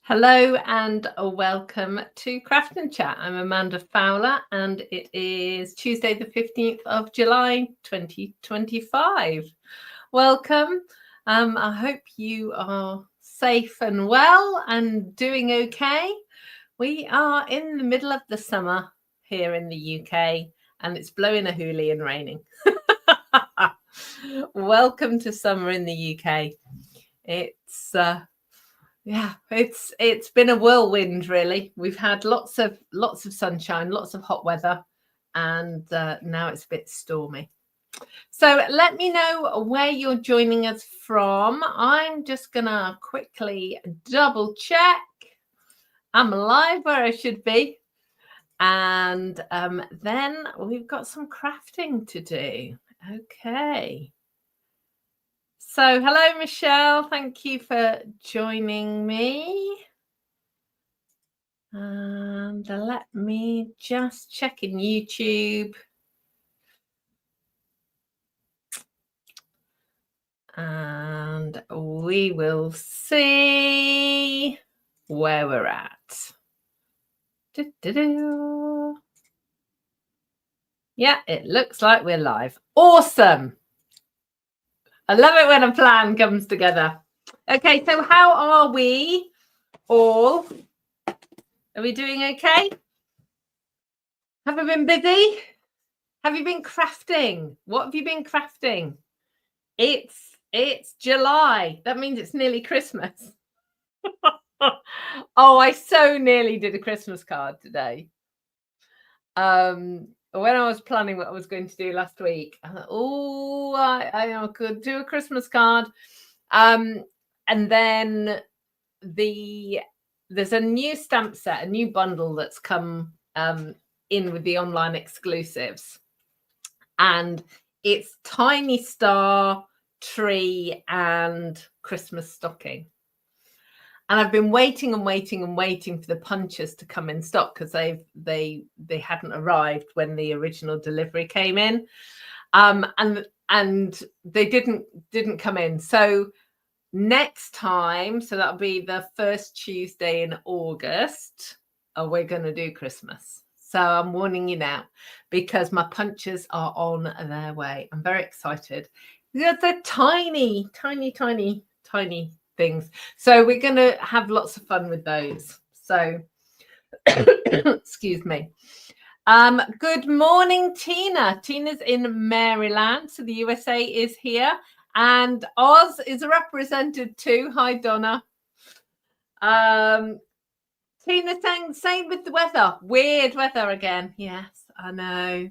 Hello and welcome to Craft and Chat. I'm Amanda Fowler and it is Tuesday the 15th of July 2025. Welcome. I hope you are safe and well and doing okay. We are in the middle of the summer here in the UK and it's blowing a hoolie and raining. Welcome to summer in the UK. It's been a whirlwind, really. We've had lots of sunshine, lots of hot weather, and now it's a bit stormy. So let me know where you're joining us from. I'm just gonna quickly double check. I'm live where I should be, and then we've got some crafting to do. Okay. So, hello, Michelle. Thank you for joining me. And let me just check in YouTube. And we will see where we're at. Yeah, it looks like we're live. Awesome. I love it when a plan comes together. Okay, so how are we all? Are we doing okay? Have we been busy? Have you been crafting? What have you been crafting? It's July. That means it's nearly Christmas. Oh, I so nearly did a Christmas card today. When I was planning what I was going to do last week, I thought, oh, I could do a Christmas card. And then there's a new stamp set, a new bundle that's come in with the online exclusives. And it's tiny star, tree, and Christmas stocking. And I've been waiting and waiting and waiting for the punches to come in stock because they hadn't arrived when the original delivery came in, and they didn't come in. So next time, so that'll be the first Tuesday in August, we're going to do Christmas. So I'm warning you now because my punches are on their way. I'm very excited. They're tiny, tiny, tiny, tiny things. So we're going to have lots of fun with those. So, excuse me. Good morning, Tina. Tina's in Maryland, so the USA is here. And Oz is represented too. Hi, Donna. Tina saying same with the weather. Weird weather again. Yes, I know.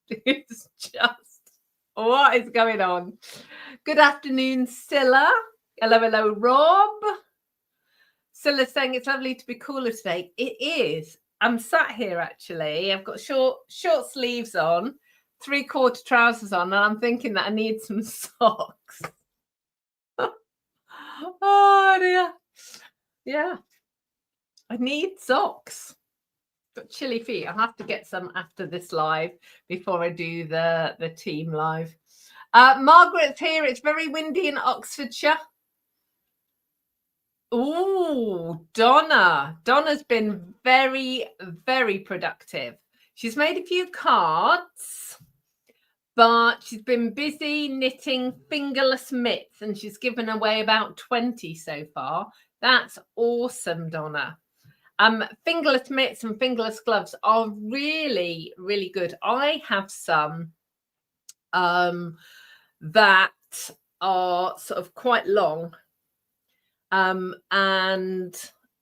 It's just, what is going on? Good afternoon, Scylla. Hello, Rob. Scylla's saying it's lovely to be cooler today. It is. I'm sat here, actually. I've got short sleeves on, 3/4 trousers on, and I'm thinking that I need some socks. Oh, dear. Yeah. I need socks. Got chilly feet. I'll have to get some after this live before I do the team live. Margaret's here. It's very windy in Oxfordshire. Oh, Donna. Donna's been very, very productive. She's made a few cards, but she's been busy knitting fingerless mitts, and she's given away about 20 so far. That's awesome, Donna. Fingerless mitts and fingerless gloves are really, really good. I have some that are sort of quite long. And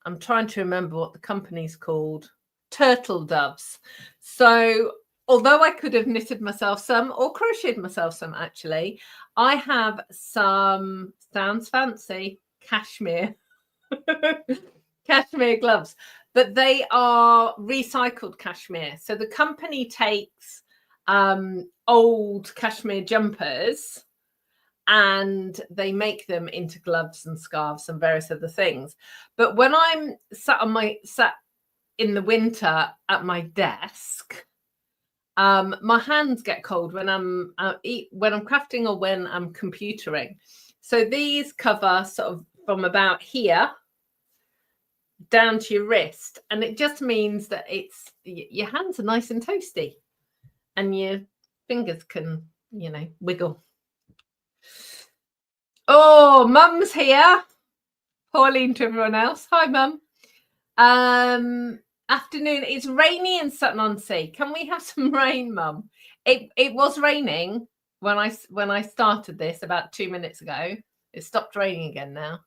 I'm trying to remember what the company's called. Turtle Doves. So although I could have knitted myself some or crocheted myself some, actually, I have some, sounds fancy, cashmere gloves, but they are recycled cashmere. So the company takes old cashmere jumpers and they make them into gloves and scarves and various other things. But when I'm sat in the winter at my desk, my hands get cold when I'm crafting or when I'm computering. So these cover sort of from about here down to your wrist, and it just means that it's your hands are nice and toasty and your fingers can, wiggle. Oh, Mum's here. Pauline to everyone else. Hi, Mum. Afternoon. It's rainy in Sutton-on-Sea. Can we have some rain, Mum? It was raining when I started this about 2 minutes ago. It stopped raining again now.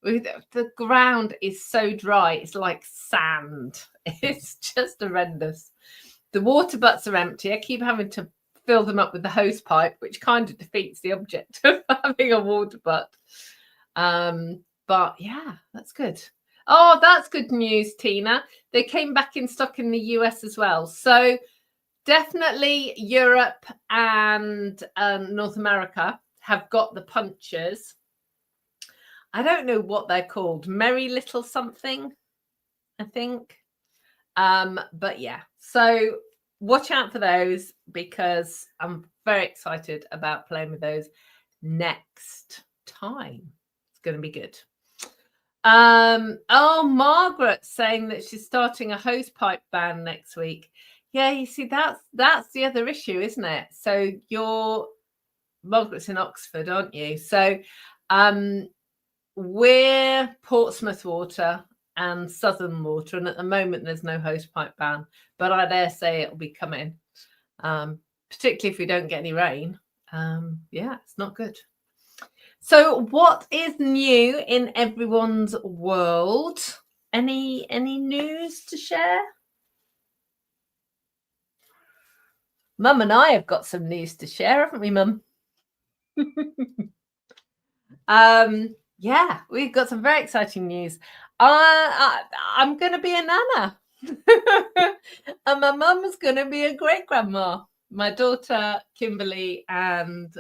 The ground is so dry. It's like sand. It's just horrendous. The water butts are empty. I keep having to fill them up with the hose pipe, which kind of defeats the object of having a water butt. But yeah, that's good. Oh, that's good news, Tina. They came back in stock in the US as well. So definitely Europe and North America have got the punches. I don't know what they're called. Merry Little something, I think. But yeah, so watch out for those because I'm very excited about playing with those next time. It's going to be good. Oh, Margaret's saying that she's starting a hosepipe band next week. Yeah, you see, that's the other issue, isn't it? So Margaret's in Oxford, aren't you? So we're Portsmouth Water and Southern Water, and at the moment there's no hosepipe ban, but I dare say it'll be coming, particularly if we don't get any rain. Yeah, it's not good. So what is new in everyone's world? Any news to share? Mum and I have got some news to share, haven't we, Mum? Yeah, we've got some very exciting news. I'm going to be a nana. And my mum's going to be a great-grandma. My daughter, Kimberly, and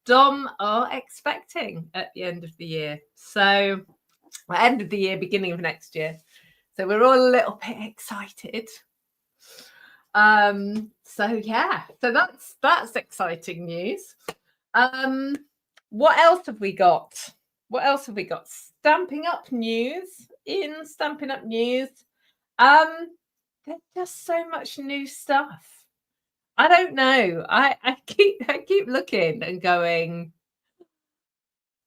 Dom are expecting at the end of the year. So, end of the year, beginning of next year. So we're all a little bit excited. So yeah, so that's exciting news. What else have we got? Stampin' Up news. In Stampin' Up news, there's just so much new stuff. I don't know. I keep looking and going,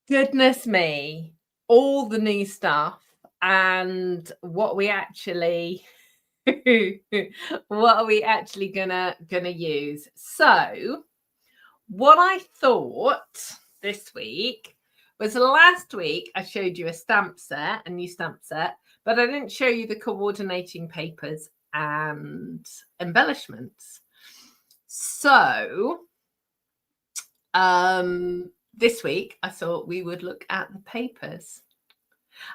goodness me, all the new stuff and what are we actually gonna use. So what I thought this week was last week I showed you a new stamp set, but I didn't show you the coordinating papers and embellishments. So this week I thought we would look at the papers.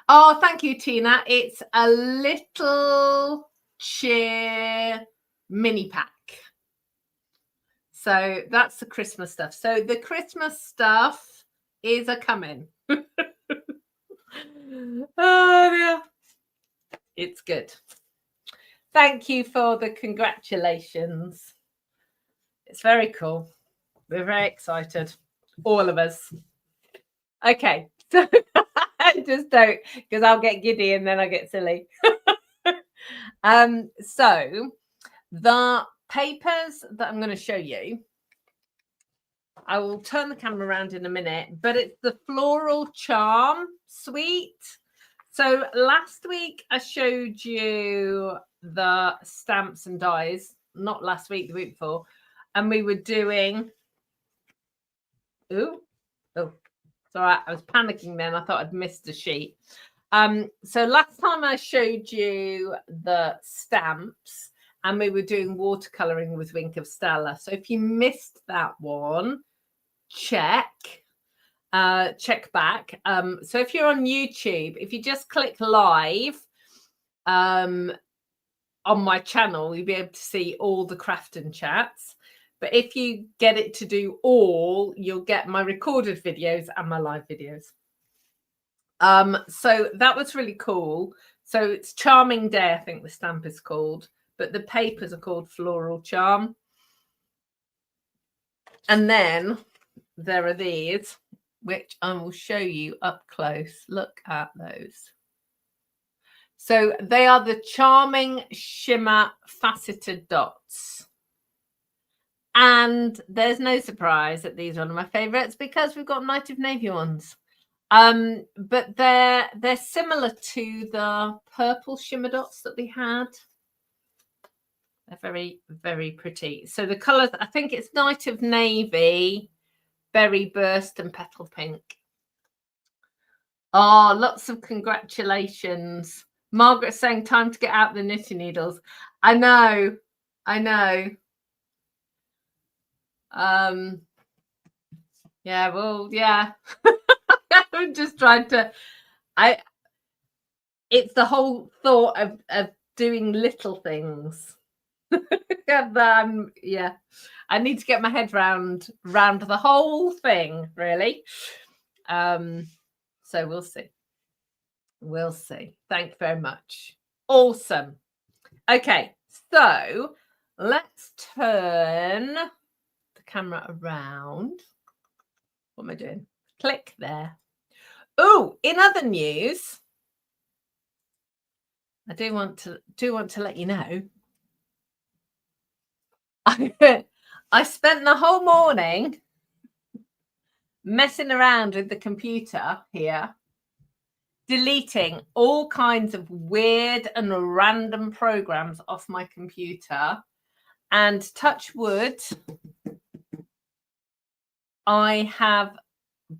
Oh, thank you, Tina. It's a little cheer mini pack. So that's the Christmas stuff. So the Christmas stuff is a coming. Oh, yeah. It's good. Thank you for the congratulations. It's very cool. We're very excited. All of us. Okay. So I just don't, because I'll get giddy and then I get silly. So the papers that I'm going to show you, I will turn the camera around in a minute, but it's the Floral Charm Suite. So last week I showed you the stamps and dies, not last week, the week before, and we were doing, oh, sorry, I was panicking then. I thought I'd missed a sheet. So last time I showed you the stamps and we were doing watercoloring with Wink of Stella. So if you missed that one, check back. So if you're on YouTube, if you just click live on my channel, you'll be able to see all the craft and chats. But if you get it to do all, you'll get my recorded videos and my live videos. So that was really cool. So it's Charming Day, I think the stamp is called, but the papers are called Floral Charm. And then there are these, which I will show you up close. Look at those. So they are the Charming Shimmer Faceted Dots. And there's no surprise that these are one of my favorites because we've got Night of Navy ones. But they're similar to the purple shimmer dots that we had. They're very, very pretty. So the colours, I think it's Night of Navy, Berry Burst, and Petal Pink. Oh, lots of congratulations. Margaret's saying time to get out the knitting needles. I know. Yeah, well, yeah. I'm just trying to it's the whole thought of doing little things. Yeah. I need to get my head round the whole thing, really. So we'll see. We'll see. Thank you very much. Awesome. Okay, so let's turn the camera around. What am I doing? Click there. Oh, in other news, I do want to let you know. I spent the whole morning messing around with the computer here, deleting all kinds of weird and random programs off my computer, and touch wood, I have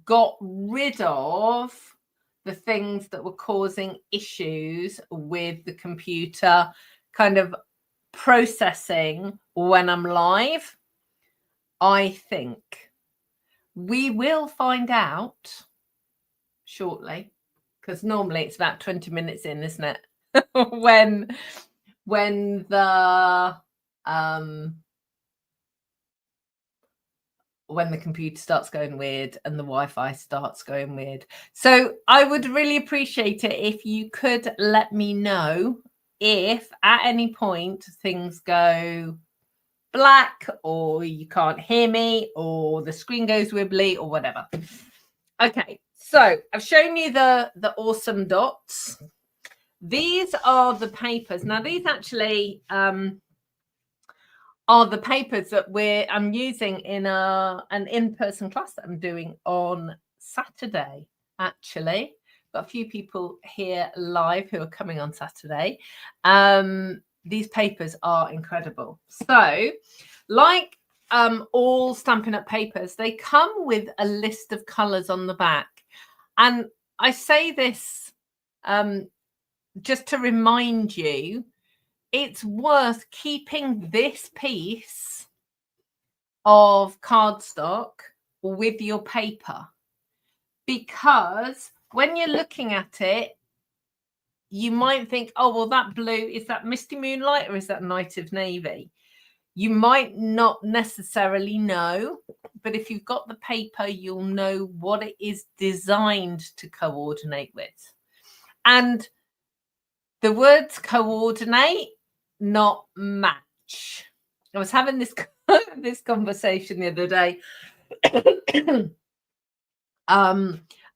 got rid of the things that were causing issues with the computer kind of processing when I'm live. I think we will find out shortly, because normally it's about 20 minutes in, isn't it? when the computer starts going weird and the Wi-Fi starts going weird. So I would really appreciate it if you could let me know if at any point things go black, or you can't hear me, or the screen goes wibbly, or whatever. Okay, so I've shown you the awesome dots. These are the papers. Now these actually are the papers that I'm using in an in-person class that I'm doing on Saturday. Actually, got a few people here live who are coming on Saturday. These papers are incredible. So, like all Stampin' Up! Papers, they come with a list of colours on the back. And I say this just to remind you, it's worth keeping this piece of cardstock with your paper, because when you're looking at it, you might think, oh, well, that blue, is that Misty Moonlight or is that Night of Navy? You might not necessarily know, but if you've got the paper, you'll know what it is designed to coordinate with. And the words coordinate, not match. I was having this conversation the other day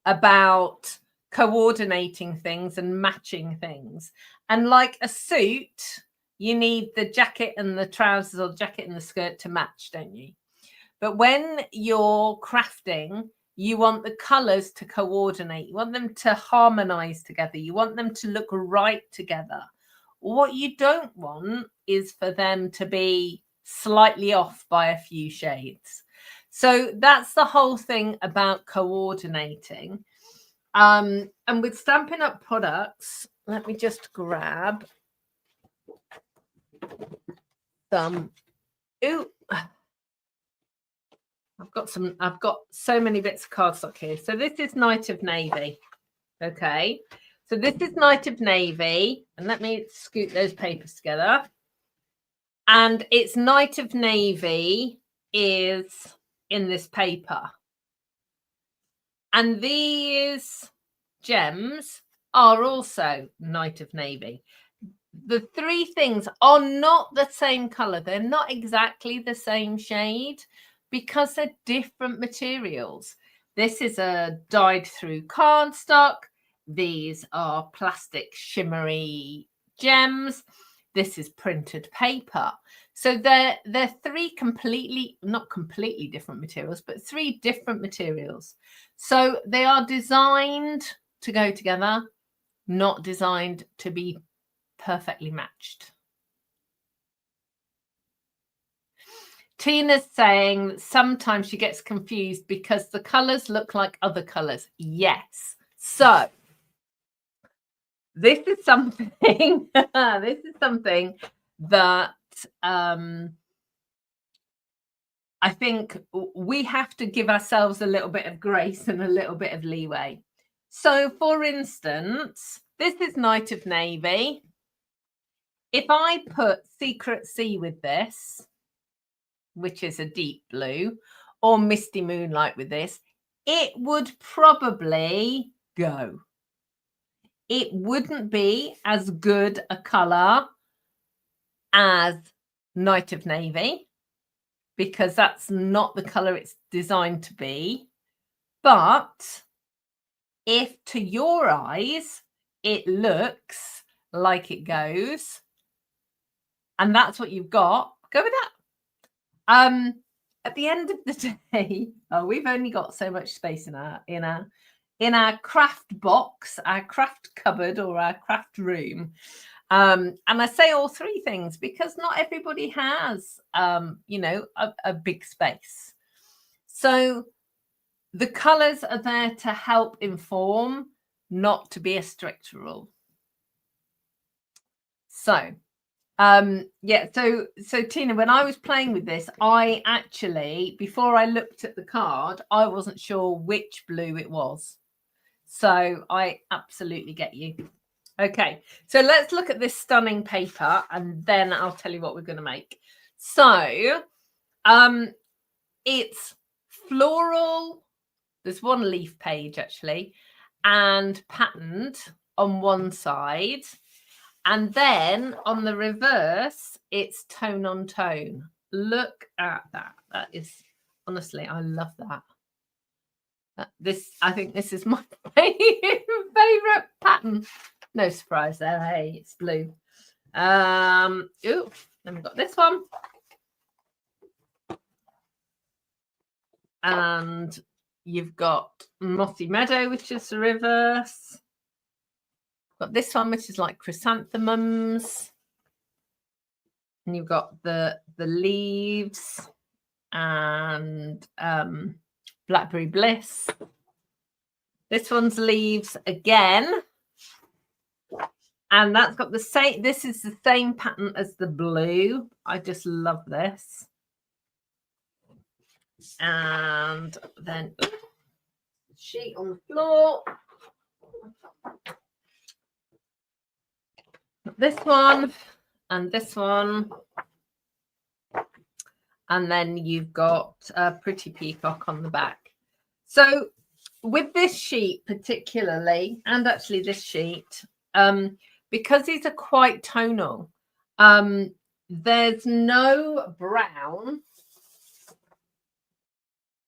about coordinating things and matching things. And like a suit, you need the jacket and the trousers, or the jacket and the skirt to match, don't you? But when you're crafting, you want the colors to coordinate. You want them to harmonize together. You want them to look right together. What you don't want is for them to be slightly off by a few shades. So that's the whole thing about coordinating. And with Stampin' Up! Products, let me just grab some. Ooh, I've got so many bits of cardstock here. So this is Night of Navy. Okay. So this is Night of Navy. And let me scoot those papers together. And it's Night of Navy is in this paper. And these gems are also Night of Navy. The three things are not the same color. They're not exactly the same shade because they're different materials. This is a dyed through cardstock. these are plastic shimmery gems. This is printed paper. So they're three not completely different materials, but three different materials. So they are designed to go together, not designed to be perfectly matched. Tina's saying that sometimes she gets confused because the colors look like other colors. Yes. So this is something that I think we have to give ourselves a little bit of grace and a little bit of leeway. So for instance, this is Night of Navy. If I put Secret Sea with this, which is a deep blue, or Misty Moonlight with this, it would probably go. It wouldn't be as good a color as Night of Navy, because that's not the color it's designed to be. But if to your eyes it looks like it goes, and that's what you've got, go with that. At the end of the day, we've only got so much space in our craft box, our craft cupboard, or our craft room. And I say all three things because not everybody has, a big space. So the colors are there to help inform, not to be a strict rule. So, so Tina, when I was playing with this, I actually, before I looked at the card, I wasn't sure which blue it was. So I absolutely get you. Okay, so let's look at this stunning paper and then I'll tell you what we're going to make. So it's floral. There's one leaf page actually, and patterned on one side. And then on the reverse, it's tone on tone. Look at that. That is, honestly, I love that. I think this is my favorite pattern. No surprise there. Hey, it's blue. Then we've got this one. And you've got Mossy Meadow, which is the reverse. Got this one, which is like chrysanthemums. And you've got the leaves and Blackberry Bliss. This one's leaves again. And that's got the same, this is the same pattern as the blue. I just love this. And then sheet on the floor. This one and this one. And then you've got a pretty peacock on the back. So with this sheet particularly, and actually this sheet, because these are quite tonal, there's no brown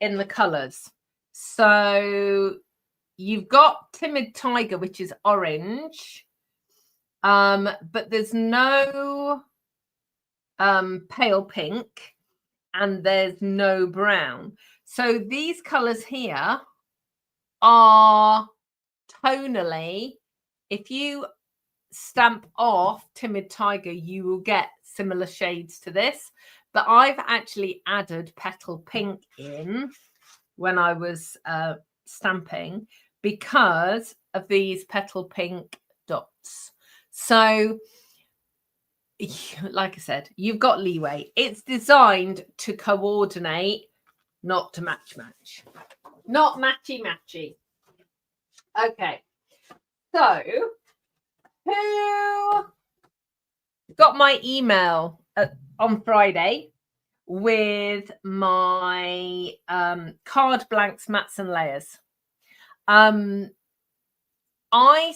in the colours. So you've got Timid Tiger, which is orange, but there's no pale pink, and there's no brown. So these colours here are tonally, if you stamp off Timid Tiger, you will get similar shades to this. But I've actually added Petal Pink in when I was stamping because of these Petal Pink dots. So, like I said, you've got leeway. It's designed to coordinate, not to match. Not matchy. Okay. So, who got my email on Friday with my card blanks, mats and layers? I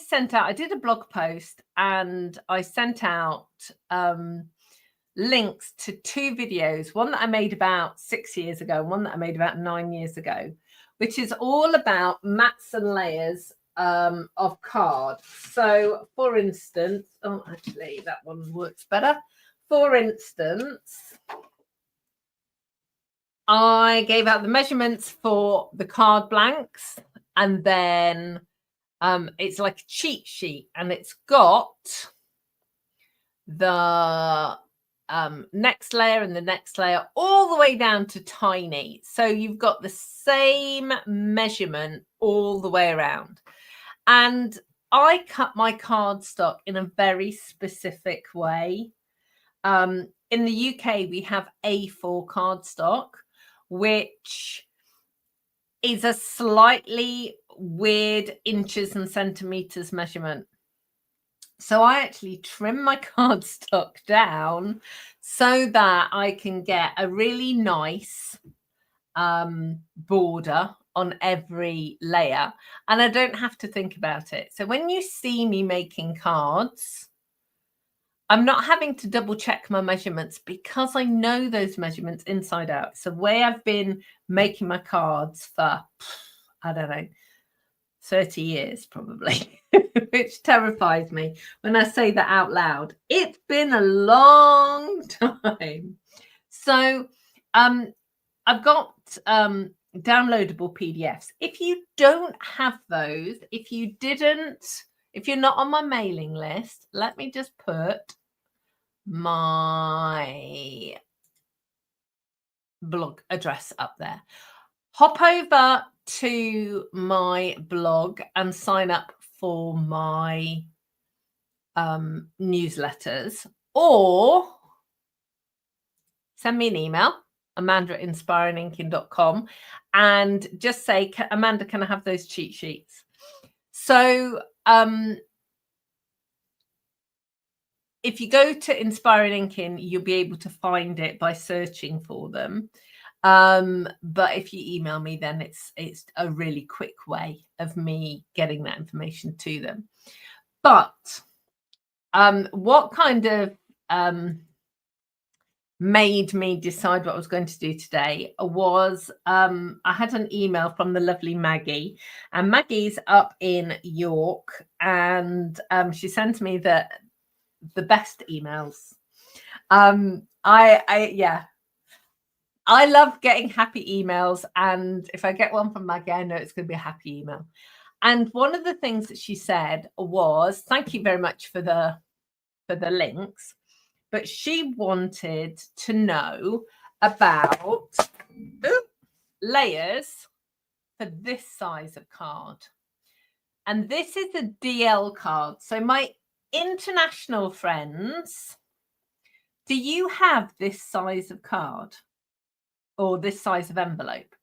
did a blog post and I sent out links to two videos, one that I made about 6 years ago and one that I made about 9 years ago, which is all about mats and layers of card. So for instance, oh, actually that one works better. For instance, I gave out the measurements for the card blanks, and then it's like a cheat sheet, and it's got the next layer and the next layer all the way down to tiny. So you've got the same measurement all the way around. And I cut my cardstock in a very specific way. In the UK, we have A4 cardstock, which is a slightly weird inches and centimeters measurement. So I actually trim my cardstock down so that I can get a really nice border on every layer, and I don't have to think about it. So when you see me making cards, I'm not having to double check my measurements because I know those measurements inside out. It's the way I've been making my cards for, I don't know, 30 years probably, which terrifies me when I say that out loud. It's been a long time. So I've got downloadable PDFs. If you don't have those, if you're not on my mailing list, let me just put my blog address up there. Hop over to my blog and sign up for my newsletters, or send me an email, amanda@inspiringinking.com, and just say, Amanda, can I have those cheat sheets? So if you go to Inspiring Inking, you'll be able to find it by searching for them. But if you email me, then it's a really quick way of me getting that information to them. But what kind of made me decide what I was going to do today was I had an email from the lovely Maggie, and Maggie's up in York, and she sent me the best emails. I love getting happy emails, and if I get one from Maggie, I know it's going to be a happy email. And one of the things that she said was, thank you very much for the links, but she wanted to know about layers for this size of card. And this is a DL card. So my international friends, do you have this size of card or this size of envelope?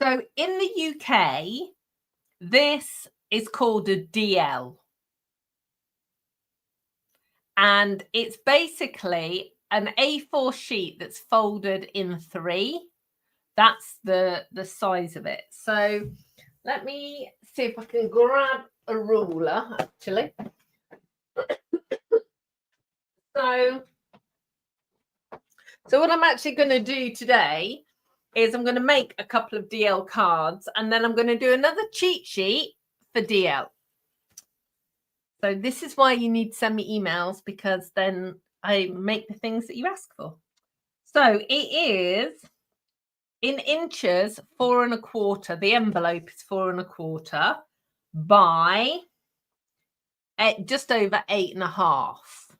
So in the UK, this is called a DL. And it's basically an A4 sheet that's folded in 3. That's the size of it. So let me see if I can grab a ruler, actually. So what I'm actually going to do today is I'm going to make a couple of DL cards, and then I'm going to do another cheat sheet for DL. So this is why you need to send me emails, because then I make the things that you ask for. So it is in inches 4 1/4. The envelope is 4 1/4 by just over 8 1/2.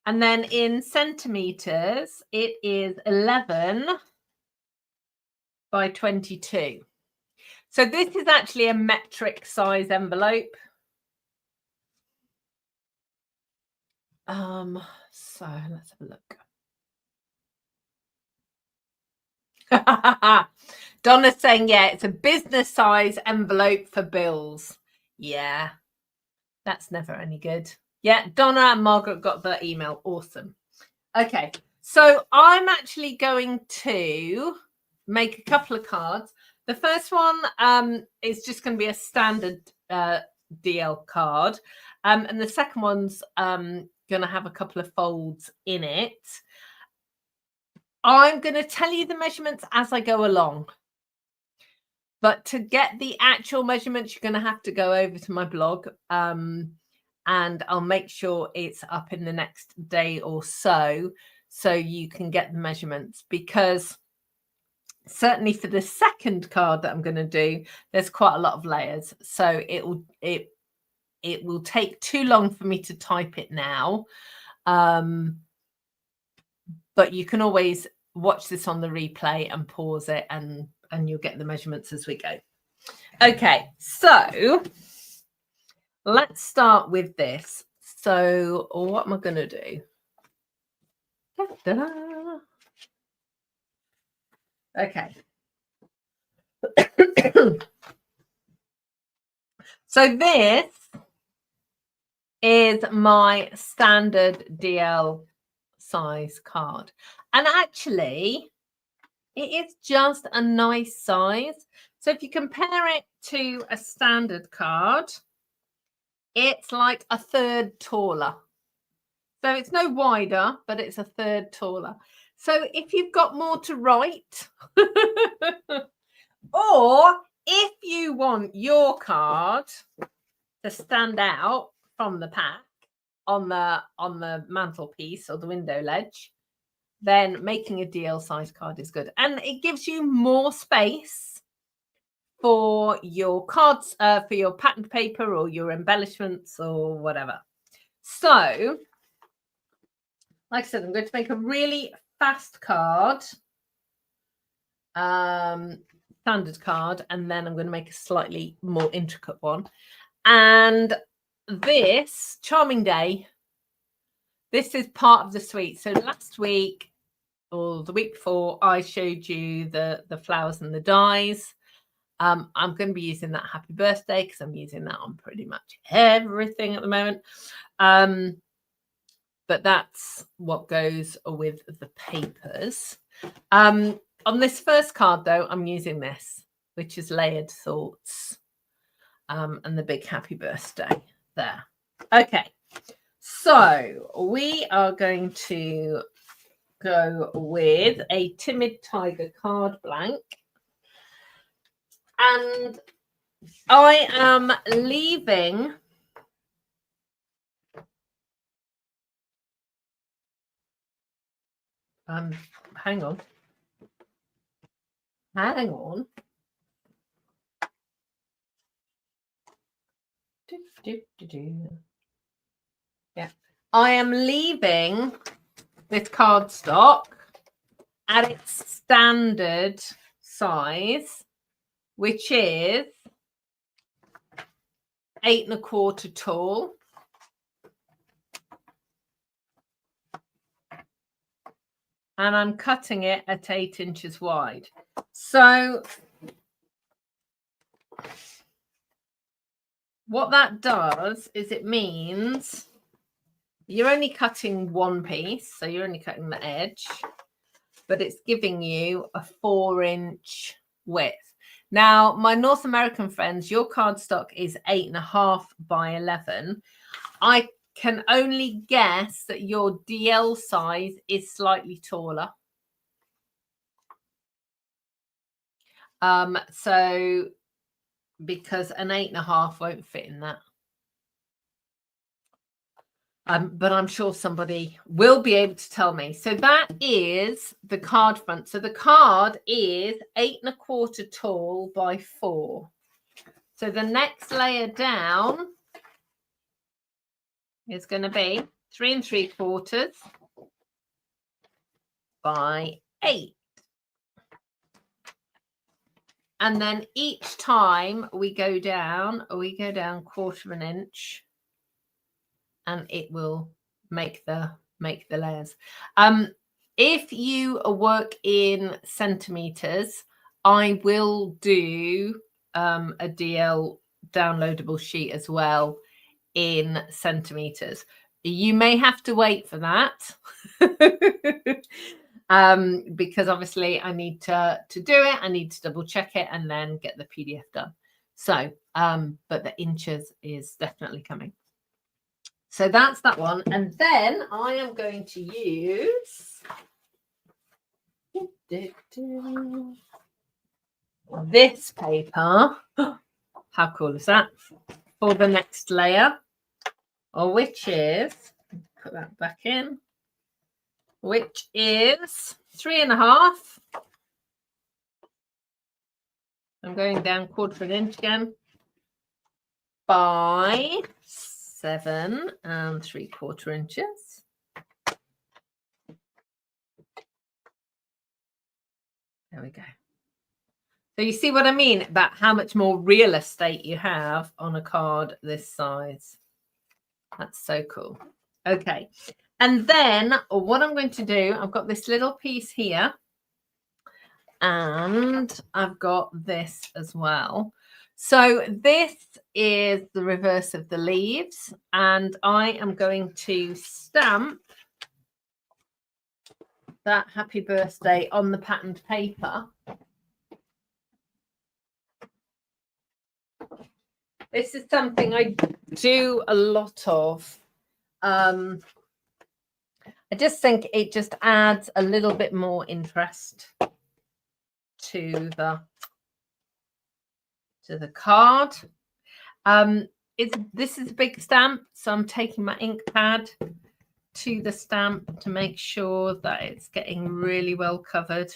And then in centimeters, it is 11 by 22. So this is actually a metric size envelope. So let's have a look. Donna's saying, yeah, it's a business size envelope for bills. Yeah, that's never any good. Yeah, Donna and Margaret got the email. Awesome. Okay, so I'm actually going to make a couple of cards. The first one is just going to be a standard DL card. And the second one's going to have a couple of folds in it. I'm going to tell you the measurements as I go along. But to get the actual measurements, you're going to have to go over to my blog, and I'll make sure it's up in the next day or so you can get the measurements, because certainly for the second card that I'm going to do, there's quite a lot of layers. So it will take too long for me to type it now. But you can always watch this on the replay and pause it, and you'll get the measurements as we go. Okay, so let's start with this. So what am I going to do? Da-da-da. Okay. So this is my standard DL size card. And actually, it is just a nice size. So if you compare it to a standard card, it's like a third taller. So it's no wider, but it's a third taller. So if you've got more to write, or if you want your card to stand out from the pack on the mantelpiece or the window ledge, then making a DL size card is good. And it gives you more space for your cards, for your patterned paper or your embellishments or whatever. So, like I said, I'm going to make a really fast card, standard card, and then I'm going to make a slightly more intricate one. And this Charming Day, this is part of the suite. So last week or the week before, I showed you the flowers and the dies. I'm going to be using that Happy Birthday because I'm using that on pretty much everything at the moment. But that's what goes with the papers. On this first card, though, I'm using this, which is Layered Thoughts, and the big Happy Birthday there. Okay, so we are going to go with a Timid Tiger card blank. And I am leaving hang on. Yeah, I am leaving this cardstock at its standard size, which is 8 1/4 tall. And I'm cutting it at 8 inches wide. So what that does is it means you're only cutting one piece. So you're only cutting the edge, but it's giving you a 4-inch width. Now, my North American friends, your cardstock is 8 1/2 by 11. I can only guess that your DL size is slightly taller. So because an 8 1/2 won't fit in that. But I'm sure somebody will be able to tell me. So that is the card front. So the card is 8 1/4 tall by 4. So the next layer down is going to be 3 3/4 by 8. And then each time we go down 1/4 inch, and it will make the layers. If you work in centimeters, I will do a DL downloadable sheet as well in centimeters. You may have to wait for that because obviously I need to do it. I need to double check it and then get the PDF done. So, but the inches is definitely coming. So that's that one. And then I am going to use this paper. How cool is that? For the next layer, or which is, put that back in, which is 3.5. I'm going down 1/4 inch again, by 7 3/4 inches. There we go. So you see what I mean about how much more real estate you have on a card this size. That's so cool. Okay. And then what I'm going to do, I've got this little piece here, and I've got this as well. So this is the reverse of the leaves, and I am going to stamp that happy birthday on the patterned paper. This is something I do a lot of. I just think it just adds a little bit more interest to the card. This is a big stamp, so I'm taking my ink pad to the stamp to make sure that it's getting really well covered.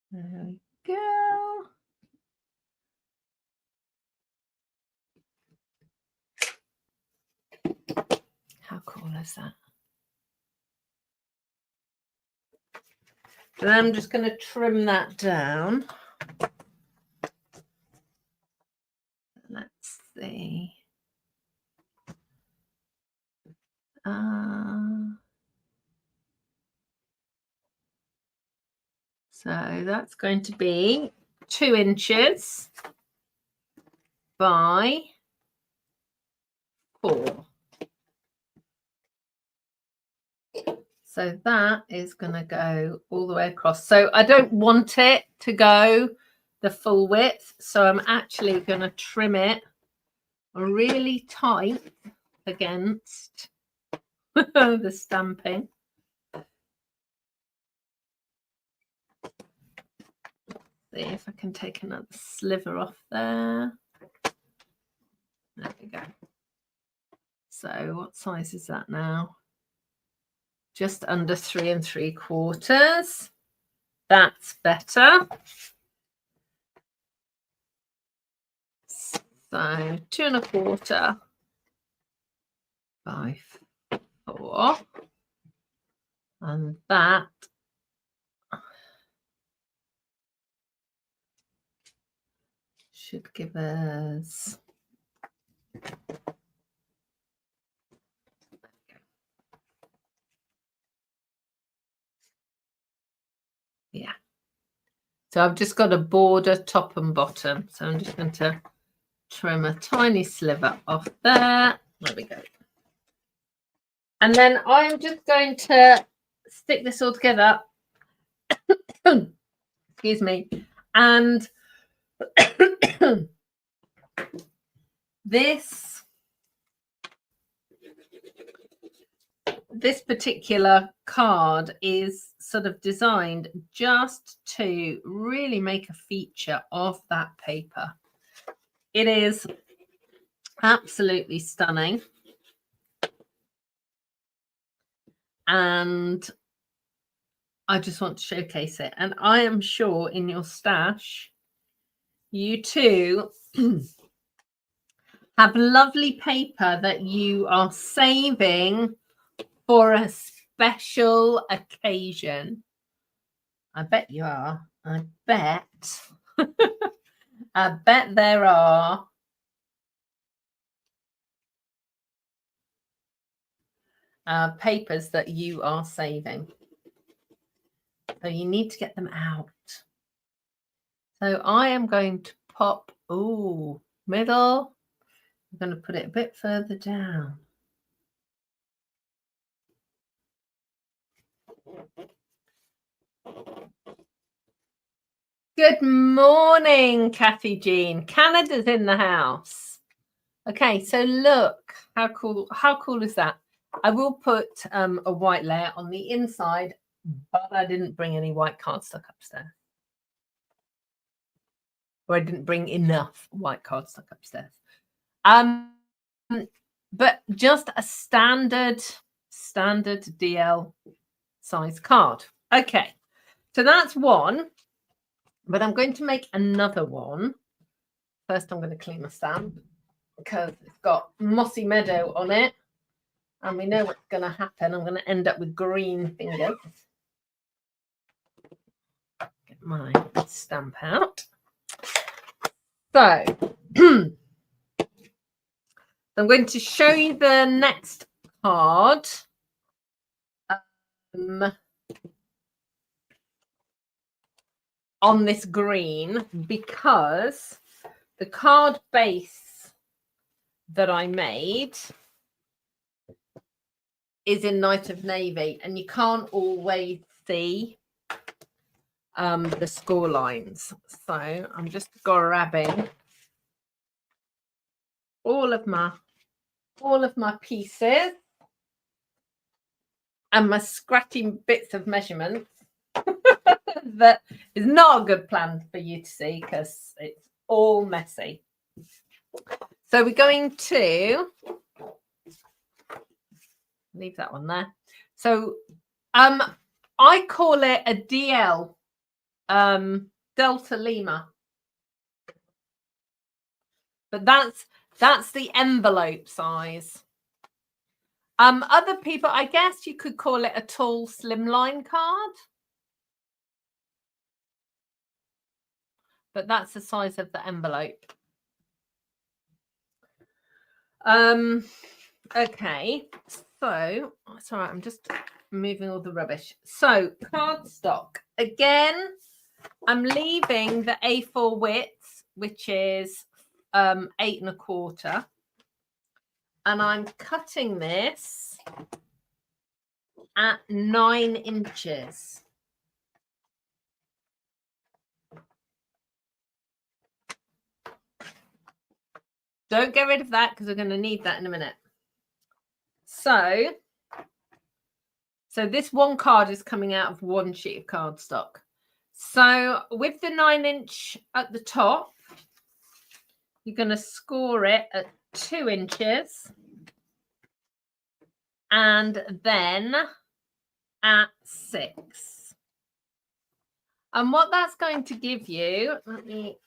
There we go. How cool is that? And I'm just going to trim that down. Let's see. So that's going to be 2 inches by 4. So that is going to go all the way across. So I don't want it to go the full width, so I'm actually going to trim it really tight against the stamping. See if I can take another sliver off there. There we go. So what size is that now? Just under 3 3/4. That's better. So 2 1/4 by 4. And that should give us yeah. So I've just got a border top and bottom. So I'm just going to trim a tiny sliver off there. There we go. And then I'm just going to stick this all together. Excuse me. And this particular card is sort of designed just to really make a feature of that paper. It is absolutely stunning. And I just want to showcase it. And I am sure in your stash, you too have lovely paper that you are saving for a special occasion. I bet you are. I bet. I bet there are. Papers that you are saving. So you need to get them out. So I am going to pop, middle. I'm going to put it a bit further down. Good morning, Kathy Jean. Canada's in the house. Okay, so look how cool is that? I will put a white layer on the inside, but I didn't bring any white cardstock upstairs. Or I didn't bring enough white cardstock upstairs. But just a standard DL size card. Okay, so that's one, but I'm going to make another one. First, I'm going to clean my stamp because it's got Mossy Meadow on it, and we know what's going to happen. I'm going to end up with green fingers. Get my stamp out. So I'm going to show you the next card. On this green, because the card base that I made is in Night of Navy, and you can't always see the score lines. So I'm just grabbing all of my pieces and my scratching bits of measurements. That is not a good plan for you to see because it's all messy. So we're going to leave that one there. So I call it a DL Delta Lima, but that's the envelope size. Other people, I guess you could call it a tall slimline card, but that's the size of the envelope. Okay, so it's all right. I'm just moving all the rubbish. So cardstock again. I'm leaving the A4 width, which is 8 1/4, and I'm cutting this at 9 inches. Don't get rid of that because we're going to need that in a minute. So this one card is coming out of one sheet of cardstock. So with the 9 inch at the top, you're going to score it at 2 inches and then at 6. And what that's going to give you, let me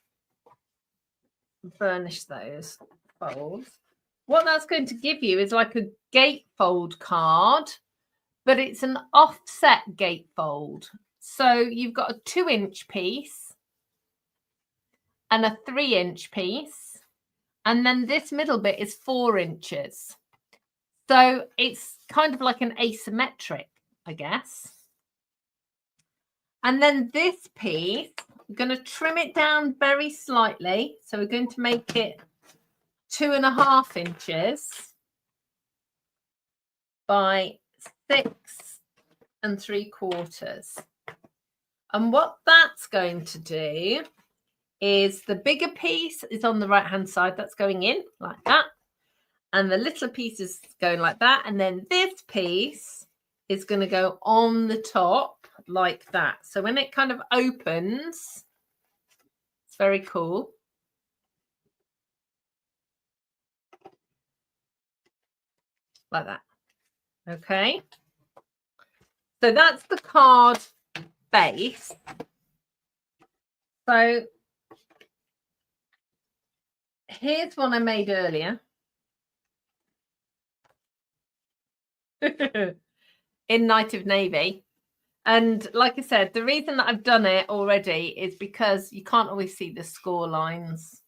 burnish those folds. What that's going to give you is like a gatefold card, but it's an offset gatefold. So you've got a 2 inch piece and a 3 inch piece, and then this middle bit is 4 inches. So it's kind of like an asymmetric, I guess. And then this piece, I'm going to trim it down very slightly. So we're going to make it 2.5 inches by 6 3/4. And what that's going to do is the bigger piece is on the right hand side. That's going in like that. And the little piece is going like that. And then this piece is going to go on the top like that. So when it kind of opens, it's very cool. Like that. Okay. So that's the card base. So here's one I made earlier. In Night of Navy. And like I said, the reason that I've done it already is because you can't always see the score lines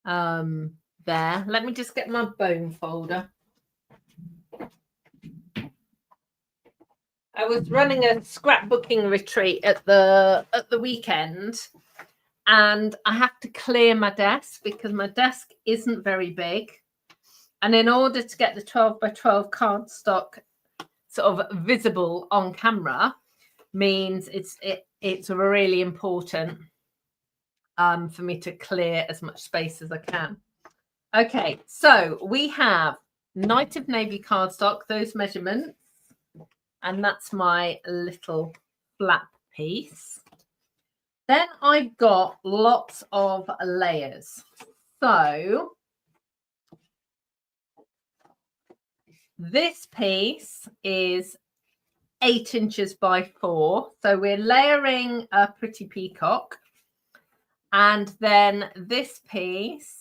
there. Let me just get my bone folder. I was running a scrapbooking retreat at the weekend, and I have to clear my desk because my desk isn't very big. And in order to get the 12 by 12 cardstock sort of visible on camera means it's really important for me to clear as much space as I can. Okay, so we have Night of Navy cardstock, those measurements, and that's my little flap piece. Then I've got lots of layers. So this piece is 8 inches by 4. So we're layering a pretty peacock. And then this piece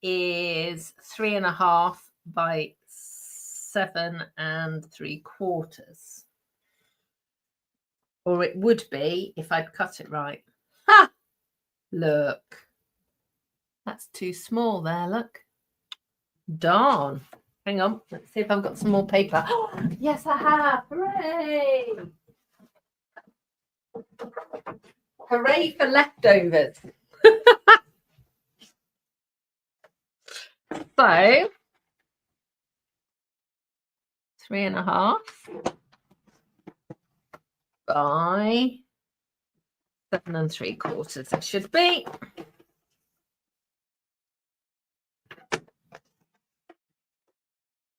is 3.5 by 7 3/4. Or it would be if I'd cut it right. Ha! Look. That's too small there, look. Darn. Hang on. Let's see if I've got some more paper. Yes, I have. Hooray! Hooray for leftovers. So 3.5 by 7 3/4 it should be.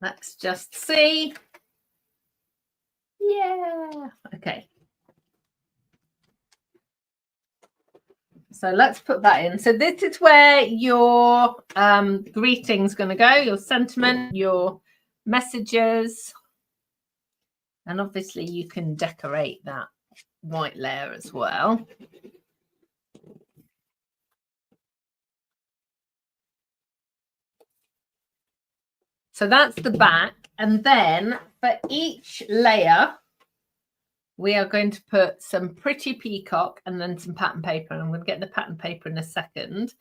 Let's just see. Yeah. Okay. So let's put that in. So this is where your greeting's going to go, your sentiment, your messages. And obviously you can decorate that white layer as well. So that's the back. And then for each layer, we are going to put some pretty peacock and then some pattern paper. And I'm going to get the pattern paper in a second.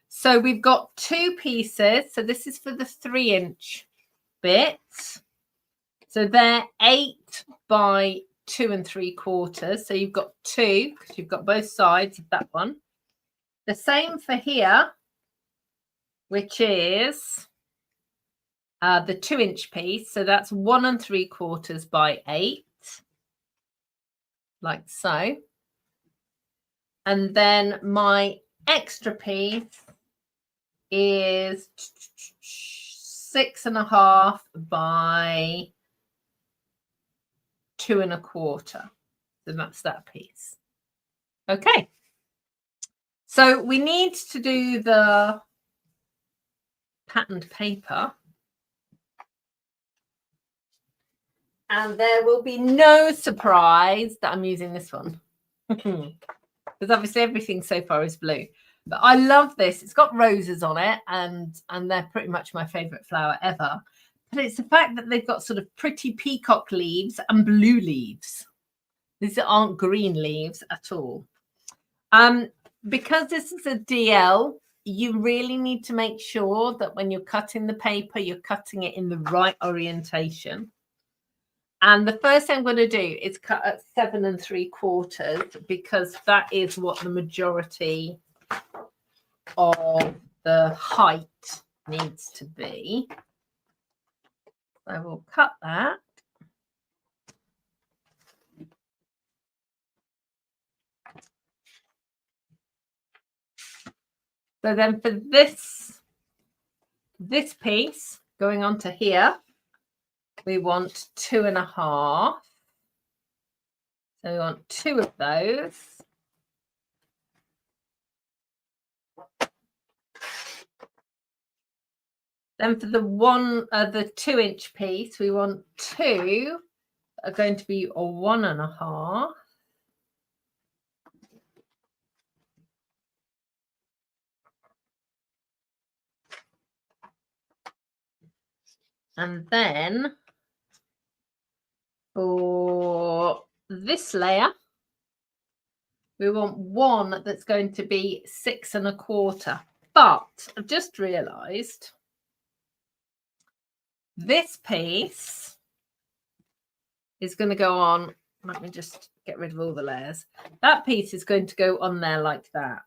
So we've got 2 pieces. So this is for the 3-inch bit. So they're 8 by 2 3/4. So you've got 2 because you've got both sides of that one. The same for here, which is the 2-inch piece. So that's 1 3/4 by 8. Like so. And then my extra piece is 6.5 by 2 1/4. So that's that piece. Okay. So we need to do the patterned paper. And there will be no surprise that I'm using this one. Because obviously everything so far is blue. But I love this. It's got roses on it, and they're pretty much my favourite flower ever. But it's the fact that they've got sort of pretty peacock leaves and blue leaves. These aren't green leaves at all. Because this is a DL, you really need to make sure that when you're cutting the paper, you're cutting it in the right orientation. And the first thing I'm going to do is cut at 7 3/4 because that is what the majority of the height needs to be. I will cut that. So then for this piece going on to here, we want 2.5. So we want 2 of those. Then for the 2-inch piece, we want 2 that are going to be 1.5. And then for this layer, we want 1 that's going to be 6 1/4. But I've just realised this piece is going to go on. Let me just get rid of all the layers. That piece is going to go on there like that.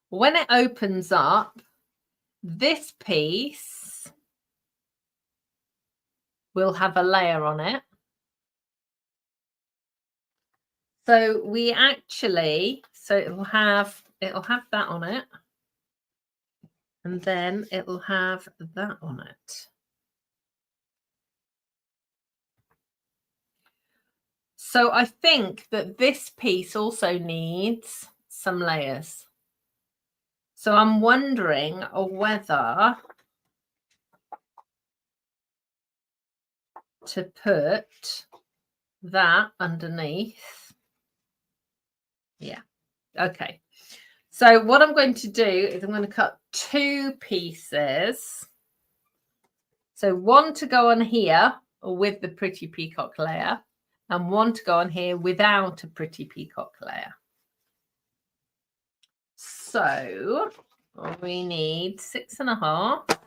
When it opens up, this piece will have a layer on it. So So it'll have that on it. And then it'll have that on it. So I think that this piece also needs some layers. So I'm wondering whether to put that underneath. Yeah. Okay. So what I'm going to do is I'm going to cut 2 pieces. So one to go on here with the pretty peacock layer, and one to go on here without a pretty peacock layer. So we need 6.5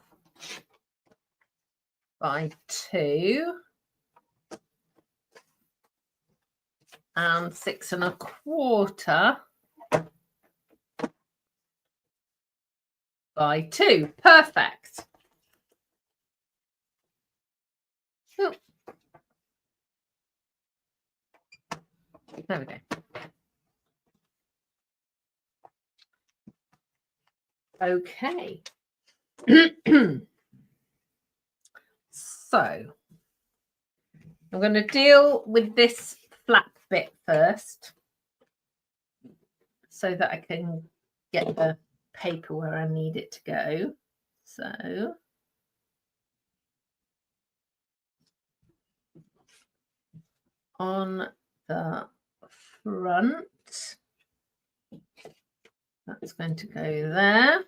by 2 and 6.25 by 2. Perfect. Oh. There we go. Okay. So I'm going to deal with this flap bit first so that I can get the paper where I need it to go. So on the front, that's going to go there.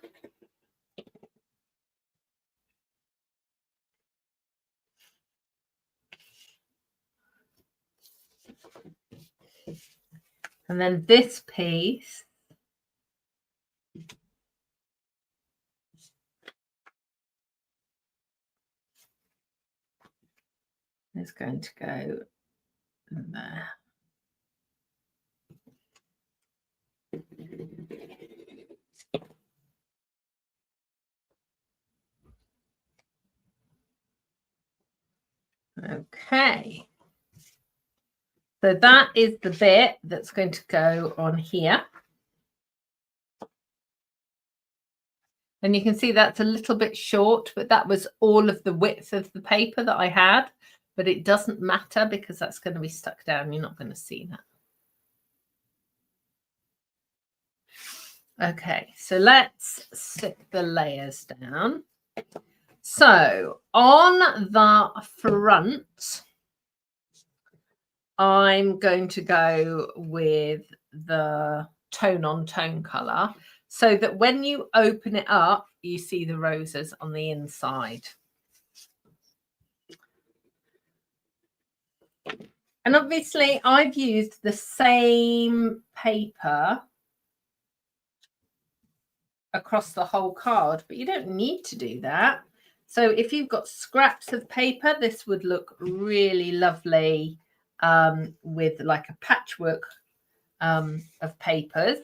And then this piece is going to go there. Okay. So that is the bit that's going to go on here. And you can see that's a little bit short, but that was all of the width of the paper that I had. But it doesn't matter because that's going to be stuck down. You're not going to see that. Okay, so let's stick the layers down. So on the front, I'm going to go with the tone on tone color so that when you open it up, you see the roses on the inside. And obviously I've used the same paper across the whole card, but you don't need to do that. So if you've got scraps of paper, this would look really lovely with like a patchwork of papers.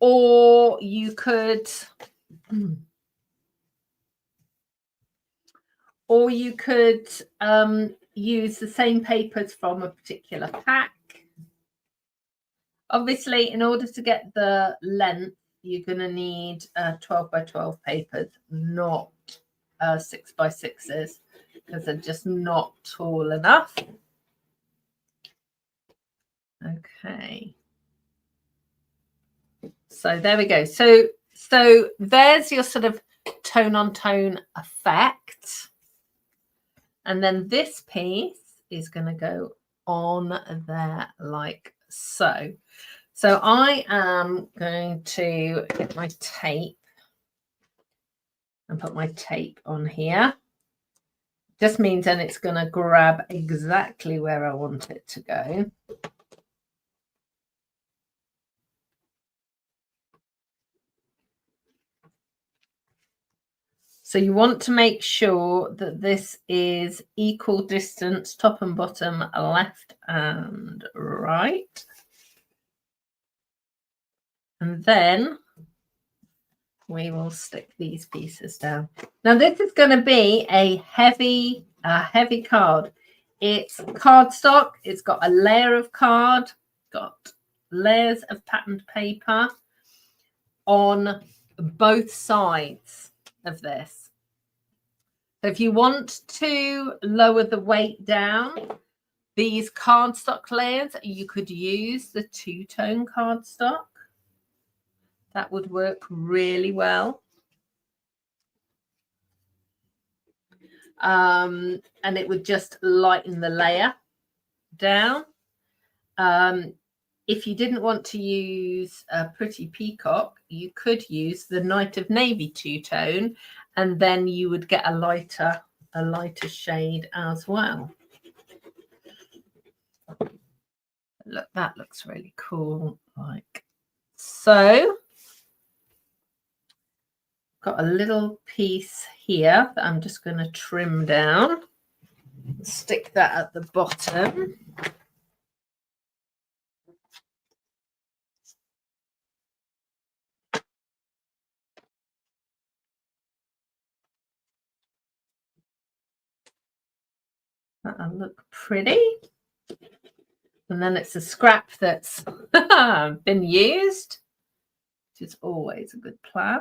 Or you could use the same papers from a particular pack. Obviously, in order to get the length, you're going to need 12 by 12 papers, not 6 by 6s, because they're just not tall enough. Okay. So there we go. So there's your sort of tone on tone effect. And then this piece is going to go on there like so. So I am going to get my tape and put my tape on here. Just means then it's going to grab exactly where I want it to go. So you want to make sure that this is equal distance, top and bottom, left and right. And then we will stick these pieces down. Now this is going to be a heavy card. It's cardstock. It's got a layer of card, got layers of patterned paper on both sides of this. So if you want to lower the weight down, these cardstock layers, you could use the two-tone cardstock. That would work really well. And it would just lighten the layer down. If you didn't want to use a Pretty Peacock, you could use the Night of Navy two-tone, and then you would get a lighter shade as well. Look, that looks really cool, like so. Got a little piece here that I'm just going to trim down. Stick that at the bottom. That'll look pretty. And then it's a scrap that's been used, which is always a good plan.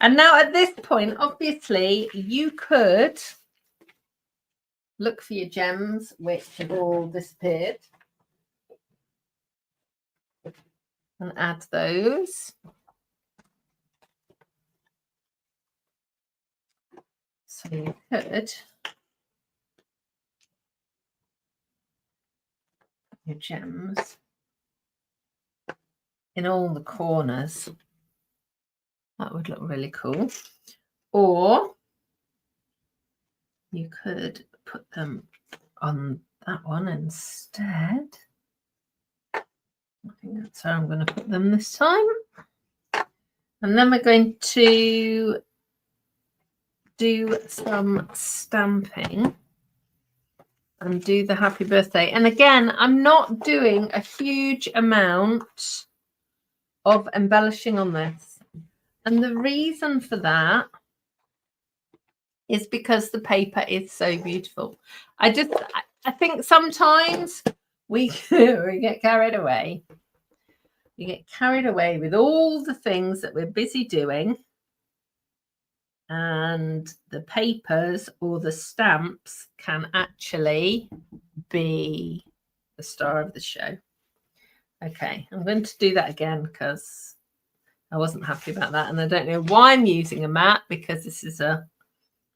And now at this point, obviously, you could look for your gems, which have all disappeared, and add those. So you could put your gems in all the corners. That would look really cool. Or you could put them on that one instead. I think that's how I'm going to put them this time. And then we're going to do some stamping and do the happy birthday. And again, I'm not doing a huge amount of embellishing on this. And the reason for that is because the paper is so beautiful. I think sometimes we get carried away. We get carried away with all the things that we're busy doing, and the papers or the stamps can actually be the star of the show. Okay, I'm going to do that again because I wasn't happy about that, and I don't know why I'm using a matte, because this is a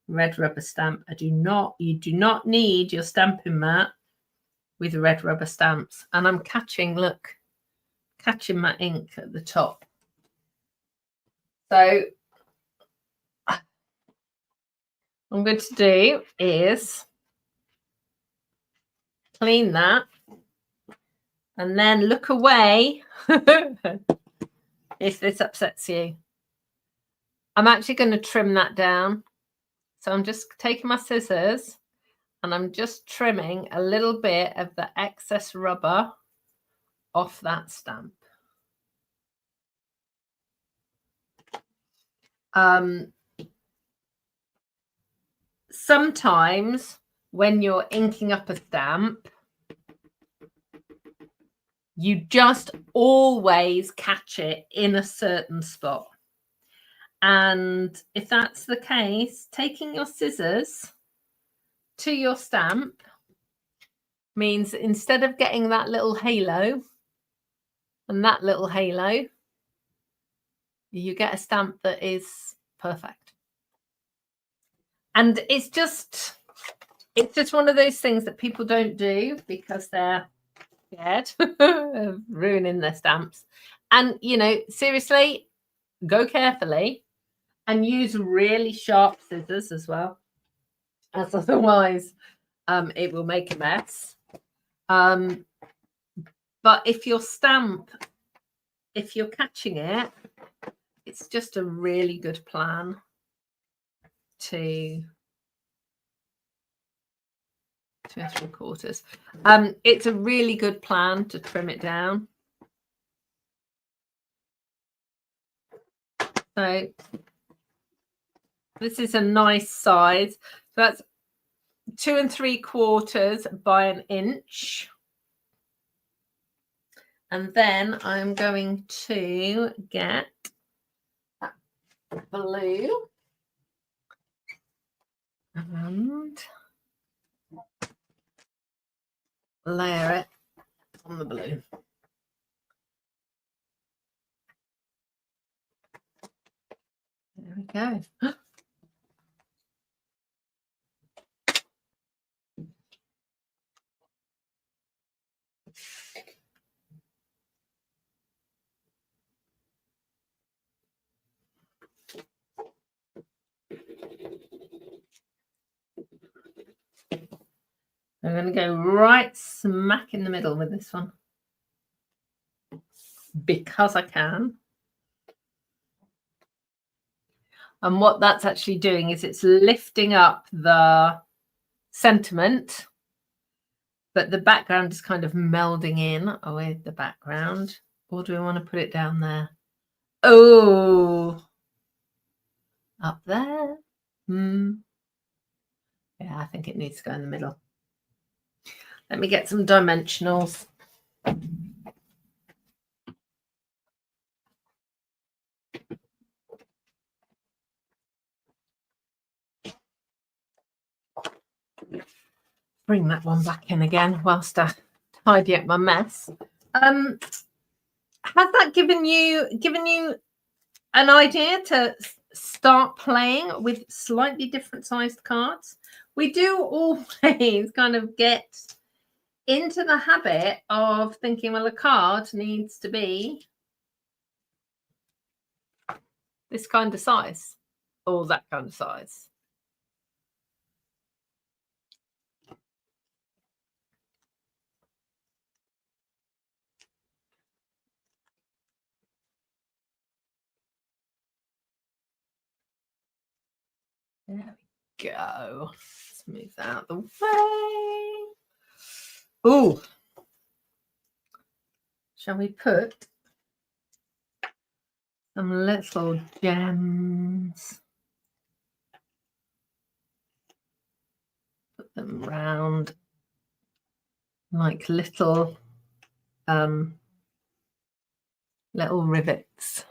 red rubber stamp. You do not need your stamping mat with red rubber stamps. And I'm catching my ink at the top. So what I'm going to do is clean that and then look away if this upsets you. I'm actually going to trim that down. So I'm just taking my scissors and I'm just trimming a little bit of the excess rubber off that stamp. Sometimes when you're inking up a stamp, you just always catch it in a certain spot. And if that's the case, taking your scissors to your stamp means instead of getting that little halo and that little halo, you get a stamp that is perfect. And it's just one of those things that people don't do because they're scared of ruining their stamps. And, you know, seriously, go carefully and use really sharp scissors as well, as otherwise it will make a mess. But if your stamp, if you're catching it, it's just a really good plan to 2 3/4. It's a really good plan to trim it down. So this is a nice size. So that's 2 3/4 by 1 inch. And then I'm going to get that blue and layer it on the blue. There we go. I'm going to go right smack in the middle with this one because I can. And what that's actually doing is it's lifting up the sentiment, but the background is kind of melding in with the background. Or do we want to put it down there? Oh, up there. Yeah, I think it needs to go in the middle. Let me get some dimensionals. Bring that one back in again whilst I tidy up my mess. Has that given you an idea to start playing with slightly different sized cards? We do always kind of get into the habit of thinking, well, a card needs to be this kind of size or that kind of size. There we go. Let's move that out of the way. Oh, shall we put some little gems? Put them round like little rivets.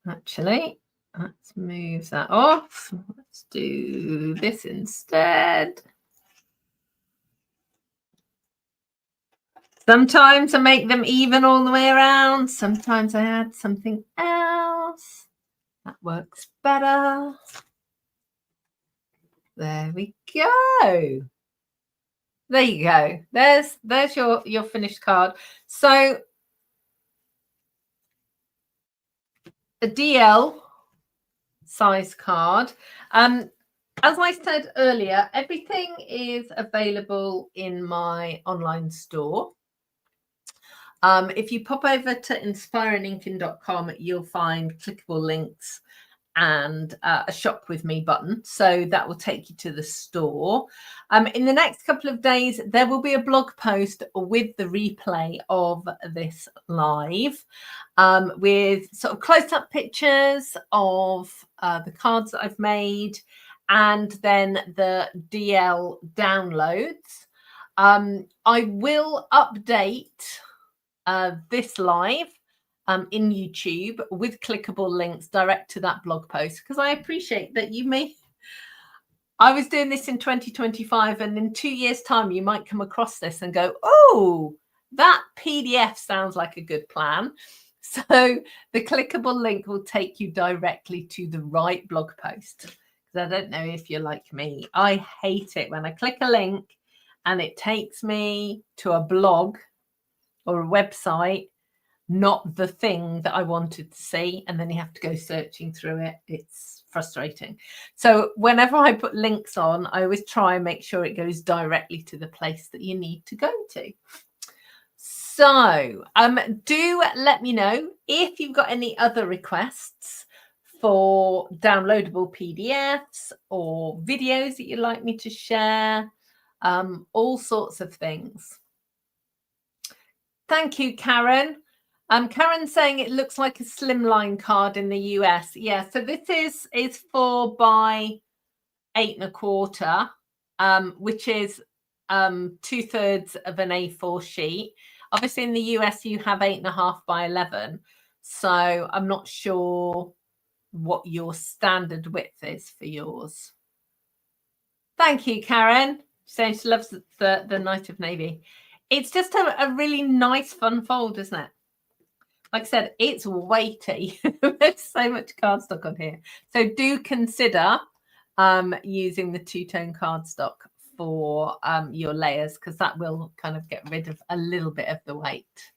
Actually, let's move that off. Let's do this instead. Sometimes I make them even all the way around. Sometimes I add something else. That works better. There we go. There you go. There's your finished card. So a DL size card. As I said earlier, everything is available in my online store. If you pop over to inspiringinking.com, you'll find clickable links and a shop with me button. So that will take you to the store. In the next couple of days, there will be a blog post with the replay of this live with sort of close-up pictures of the cards that I've made and then the DL downloads. I will update this live in YouTube with clickable links direct to that blog post, because I appreciate that you may. I was doing this in 2025, and in 2 years' time, you might come across this and go, oh, that PDF sounds like a good plan. So the clickable link will take you directly to the right blog post. Because I don't know if you're like me. I hate it when I click a link and it takes me to a blog or a website, not the thing that I wanted to see, and then you have to go searching through it. It's frustrating. So whenever I put links on, I always try and make sure it goes directly to the place that you need to go to. So do let me know if you've got any other requests for downloadable PDFs or videos that you'd like me to share, all sorts of things. Thank you, Karen. Karen's saying it looks like a Slimline card in the US. Yeah, so this is 4 by 8 1/4, which is 2/3 of an A4 sheet. Obviously, in the US, you have 8.5 by 11. So I'm not sure what your standard width is for yours. Thank you, Karen. Saying she loves the Night of Navy. It's just a really nice, fun fold, isn't it? Like I said, it's weighty. There's so much cardstock on here. So do consider using the two-tone cardstock for your layers, because that will kind of get rid of a little bit of the weight.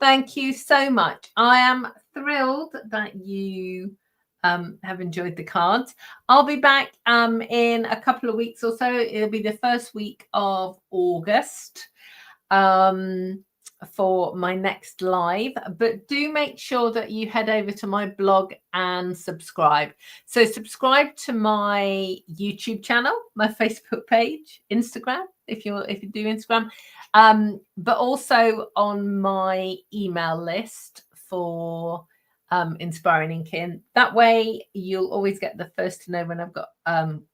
Thank you so much. I am thrilled that you have enjoyed the cards. I'll be back in a couple of weeks or so. It'll be the first week of August for my next live, but do make sure that you head over to my blog and subscribe. So subscribe to my YouTube channel, my Facebook page, Instagram, if you do Instagram, but also on my email list for Inspiring Inking. That way you'll always get the first to know when I've got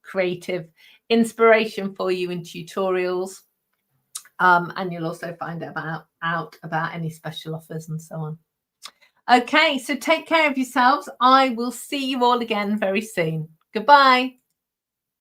creative inspiration for you in tutorials. And you'll also find out about any special offers and so on. Okay, so take care of yourselves. I will see you all again very soon. Goodbye.